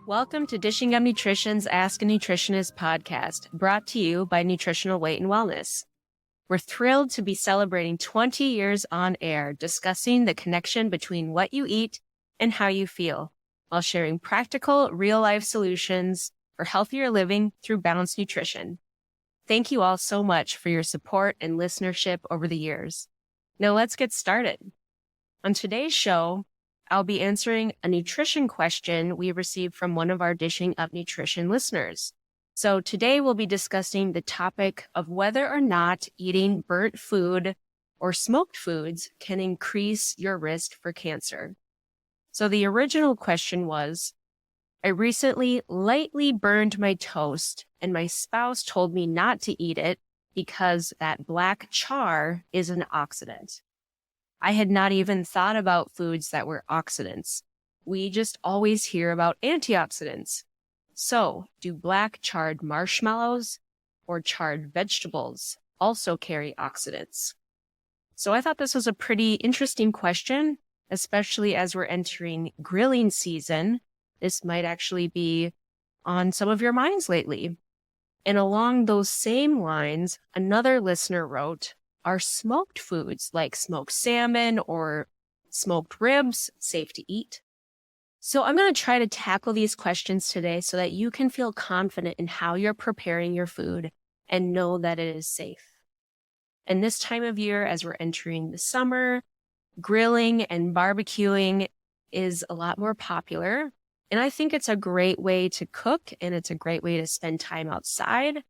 Welcome to Dishing Up Nutrition's Ask a Nutritionist podcast, brought to you by Nutritional Weight and Wellness. We're thrilled to be celebrating 20 years on air, discussing the connection between what you eat and how you feel, while sharing practical, real-life solutions for healthier living through balanced nutrition. Thank you all so much for your support and listenership over the years. Now let's get started. On today's show, I'll be answering a nutrition question we received from one of our Dishing Up Nutrition listeners. So today we'll be discussing the topic of whether or not eating burnt food or smoked foods can increase your risk for cancer. So the original question was, I recently lightly burned my toast and my spouse told me not to eat it because that black char is an oxidant. I had not even thought about foods that were oxidants. We just always hear about antioxidants. So, do black charred marshmallows or charred vegetables also carry oxidants? So I thought this was a pretty interesting question, especially as we're entering grilling season. This might actually be on some of your minds lately. And along those same lines, another listener wrote, are smoked foods like smoked salmon or smoked ribs safe to eat? So I'm going to try to tackle these questions today so that you can feel confident in how you're preparing your food and know that it is safe. And this time of year, as we're entering the summer, grilling and barbecuing is a lot more popular. And I think it's a great way to cook and it's a great way to spend time outside.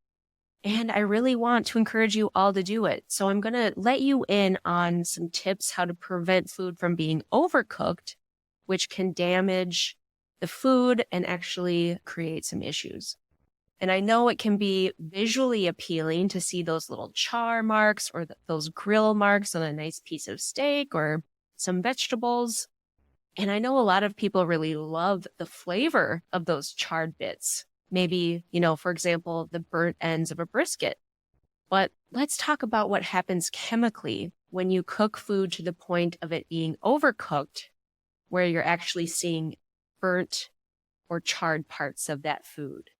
And I really want to encourage you all to do it. So I'm going to let you in on some tips how to prevent food from being overcooked, which can damage the food and actually create some issues. And I know it can be visually appealing to see those little char marks or those grill marks on a nice piece of steak or some vegetables. And I know a lot of people really love the flavor of those charred bits. Maybe, for example, the burnt ends of a brisket. But let's talk about what happens chemically when you cook food to the point of it being overcooked, where you're actually seeing burnt or charred parts of that food.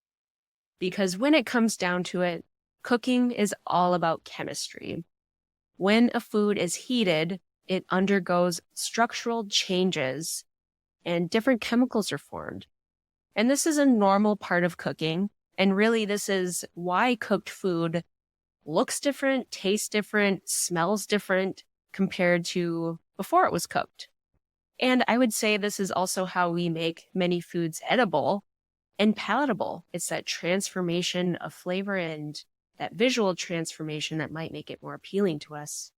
Because when it comes down to it, cooking is all about chemistry. When a food is heated, it undergoes structural changes and different chemicals are formed. And this is a normal part of cooking. And really, this is why cooked food looks different, tastes different, smells different compared to before it was cooked. And I would say this is also how we make many foods edible and palatable. It's that transformation of flavor and that visual transformation that might make it more appealing to us.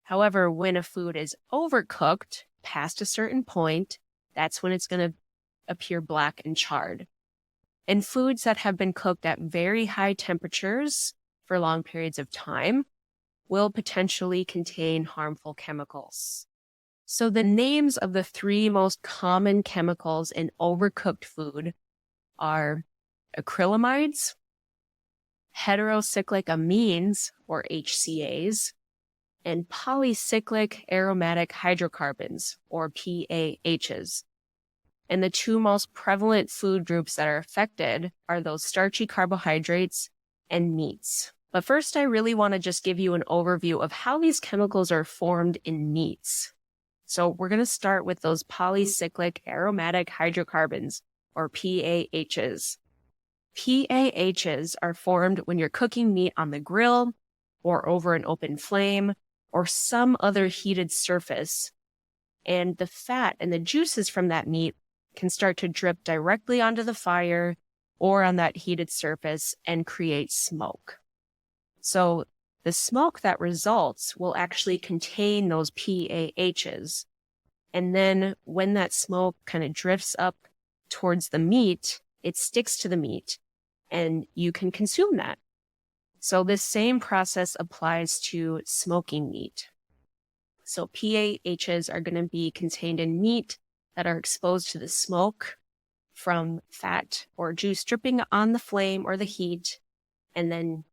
However, when a food is overcooked past a certain point, that's when it's going to appear black and charred. And foods that have been cooked at very high temperatures for long periods of time will potentially contain harmful chemicals. So the names of the three most common chemicals in overcooked food are acrylamides, heterocyclic amines, or HCAs, and polycyclic aromatic hydrocarbons, or PAHs. And the two most prevalent food groups that are affected are those starchy carbohydrates and meats. But first, I really want to just give you an overview of how these chemicals are formed in meats. So we're going to start with those polycyclic aromatic hydrocarbons, or PAHs. PAHs are formed when you're cooking meat on the grill or over an open flame or some other heated surface. And the fat and the juices from that meat can start to drip directly onto the fire or on that heated surface and create smoke. So the smoke that results will actually contain those PAHs. And then when that smoke kind of drifts up towards the meat, it sticks to the meat and you can consume that. So this same process applies to smoking meat. So PAHs are going to be contained in meat that are exposed to the smoke from fat or juice dripping on the flame or the heat, and then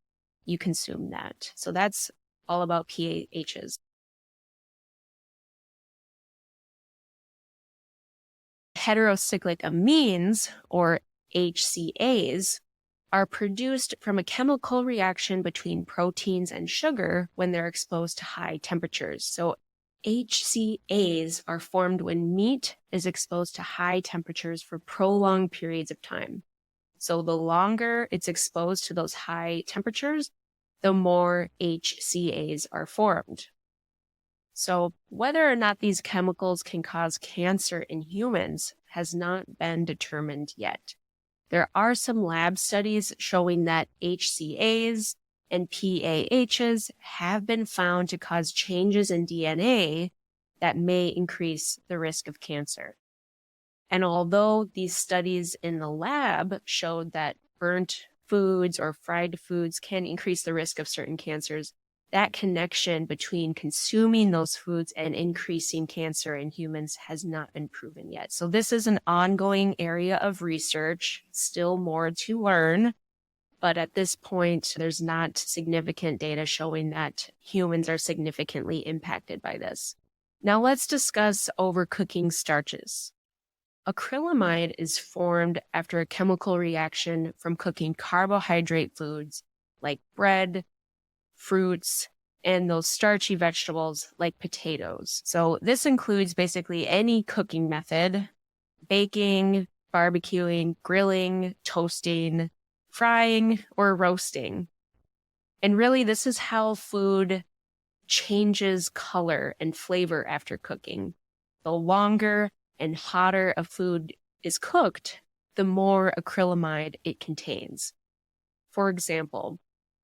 you consume that. So that's all about PAHs. Heterocyclic amines, or HCAs, are produced from a chemical reaction between proteins and sugar when they're exposed to high temperatures. So HCAs are formed when meat is exposed to high temperatures for prolonged periods of time. So the longer it's exposed to those high temperatures, the more HCAs are formed. So whether or not these chemicals can cause cancer in humans has not been determined yet. There are some lab studies showing that HCAs and PAHs have been found to cause changes in DNA that may increase the risk of cancer. And although these studies in the lab showed that burnt foods or fried foods can increase the risk of certain cancers, that connection between consuming those foods and increasing cancer in humans has not been proven yet. So this is an ongoing area of research, still more to learn. But at this point, there's not significant data showing that humans are significantly impacted by this. Now let's discuss overcooking starches. Acrylamide is formed after a chemical reaction from cooking carbohydrate foods like bread, fruits, and those starchy vegetables like potatoes. So this includes basically any cooking method: baking, barbecuing, grilling, toasting, frying, or roasting. And really, this is how food changes color and flavor after cooking. The longer and hotter a food is cooked, the more acrylamide it contains. For example,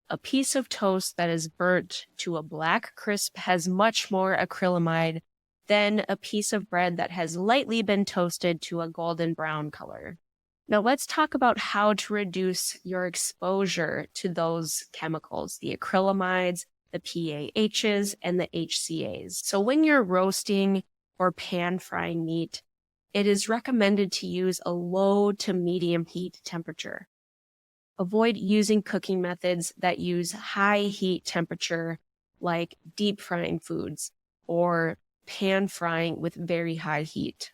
a piece of toast that is burnt to a black crisp has much more acrylamide than a piece of bread that has lightly been toasted to a golden brown color. Now let's talk about how to reduce your exposure to those chemicals, the acrylamides, the PAHs, and the HCAs. So when you're roasting or pan frying meat, it is recommended to use a low to medium heat temperature. Avoid using cooking methods that use high heat temperature, like deep frying foods or pan frying with very high heat.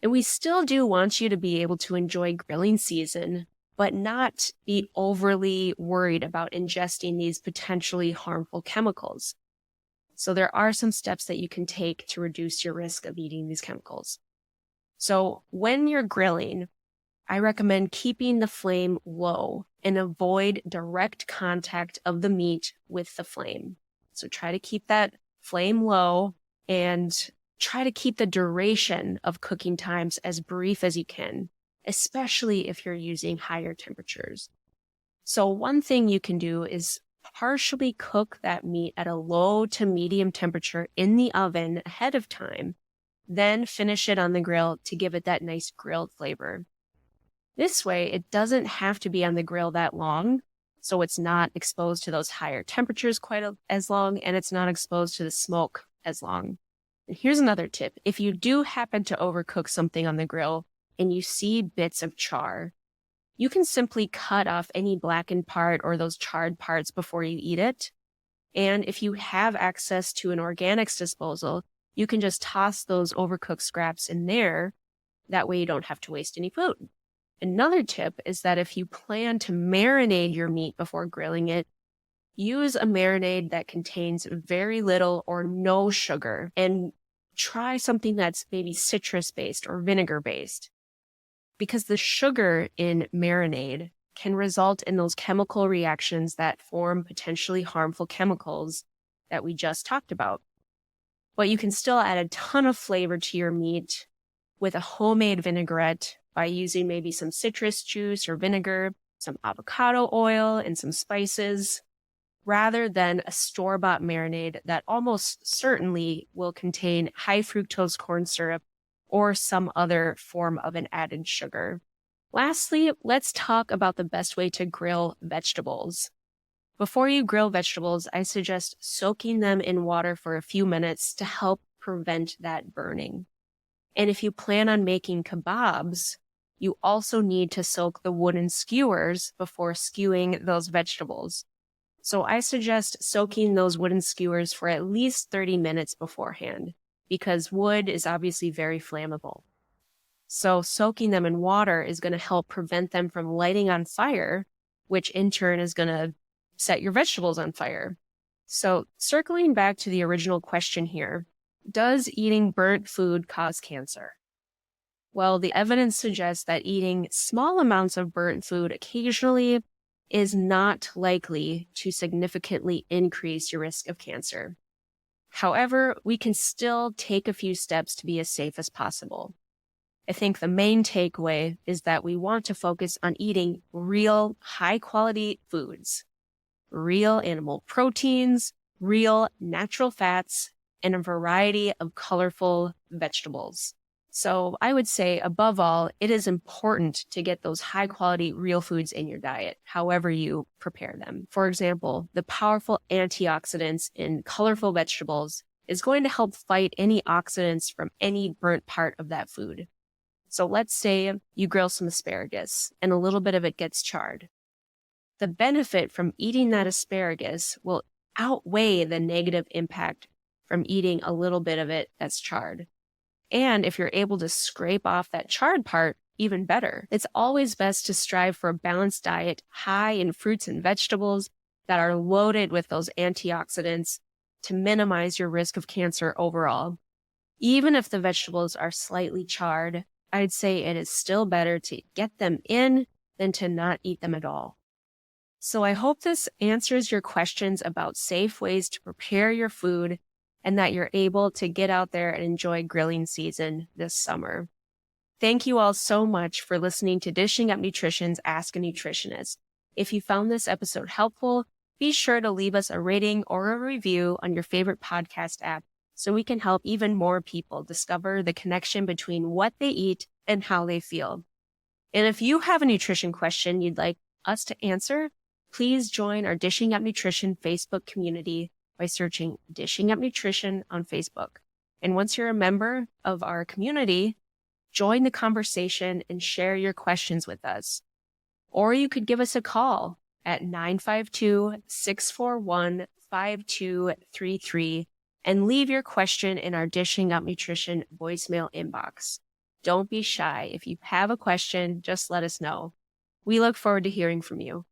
And we still do want you to be able to enjoy grilling season, but not be overly worried about ingesting these potentially harmful chemicals. So there are some steps that you can take to reduce your risk of eating these chemicals. So when you're grilling, I recommend keeping the flame low and avoid direct contact of the meat with the flame. So try to keep that flame low and try to keep the duration of cooking times as brief as you can, especially if you're using higher temperatures. So one thing you can do is partially cook that meat at a low to medium temperature in the oven ahead of time, then finish it on the grill to give it that nice grilled flavor. This way, it doesn't have to be on the grill that long, so it's not exposed to those higher temperatures quite as long, and it's not exposed to the smoke as long. And here's another tip. If you do happen to overcook something on the grill and you see bits of char, you can simply cut off any blackened part or those charred parts before you eat it. And if you have access to an organics disposal, you can just toss those overcooked scraps in there. That way you don't have to waste any food. Another tip is that if you plan to marinate your meat before grilling it, use a marinade that contains very little or no sugar, and try something that's maybe citrus-based or vinegar-based, because the sugar in marinade can result in those chemical reactions that form potentially harmful chemicals that we just talked about. But you can still add a ton of flavor to your meat with a homemade vinaigrette by using maybe some citrus juice or vinegar, some avocado oil, and some spices, rather than a store-bought marinade that almost certainly will contain high fructose corn syrup or some other form of an added sugar. Lastly, let's talk about the best way to grill vegetables. Before you grill vegetables, I suggest soaking them in water for a few minutes to help prevent that burning. And if you plan on making kebabs, you also need to soak the wooden skewers before skewing those vegetables. So I suggest soaking those wooden skewers for at least 30 minutes beforehand, because wood is obviously very flammable. So soaking them in water is going to help prevent them from lighting on fire, which in turn is going to set your vegetables on fire. So circling back to the original question here, does eating burnt food cause cancer? Well, the evidence suggests that eating small amounts of burnt food occasionally is not likely to significantly increase your risk of cancer. However, we can still take a few steps to be as safe as possible. I think the main takeaway is that we want to focus on eating real, high-quality foods, real animal proteins, real natural fats, and a variety of colorful vegetables. So I would say, above all, it is important to get those high-quality real foods in your diet, however you prepare them. For example, the powerful antioxidants in colorful vegetables is going to help fight any oxidants from any burnt part of that food. So let's say you grill some asparagus and a little bit of it gets charred. The benefit from eating that asparagus will outweigh the negative impact from eating a little bit of it that's charred. And if you're able to scrape off that charred part, even better. It's always best to strive for a balanced diet high in fruits and vegetables that are loaded with those antioxidants to minimize your risk of cancer overall. Even if the vegetables are slightly charred, I'd say it is still better to get them in than to not eat them at all. So I hope this answers your questions about safe ways to prepare your food and that you're able to get out there and enjoy grilling season this summer. Thank you all so much for listening to Dishing Up Nutrition's Ask a Nutritionist. If you found this episode helpful, be sure to leave us a rating or a review on your favorite podcast app so we can help even more people discover the connection between what they eat and how they feel. And if you have a nutrition question you'd like us to answer, please join our Dishing Up Nutrition Facebook community by searching Dishing Up Nutrition on Facebook. And once you're a member of our community, join the conversation and share your questions with us. Or you could give us a call at 952-641-5233 and leave your question in our Dishing Up Nutrition voicemail inbox. Don't be shy. If you have a question, just let us know. We look forward to hearing from you.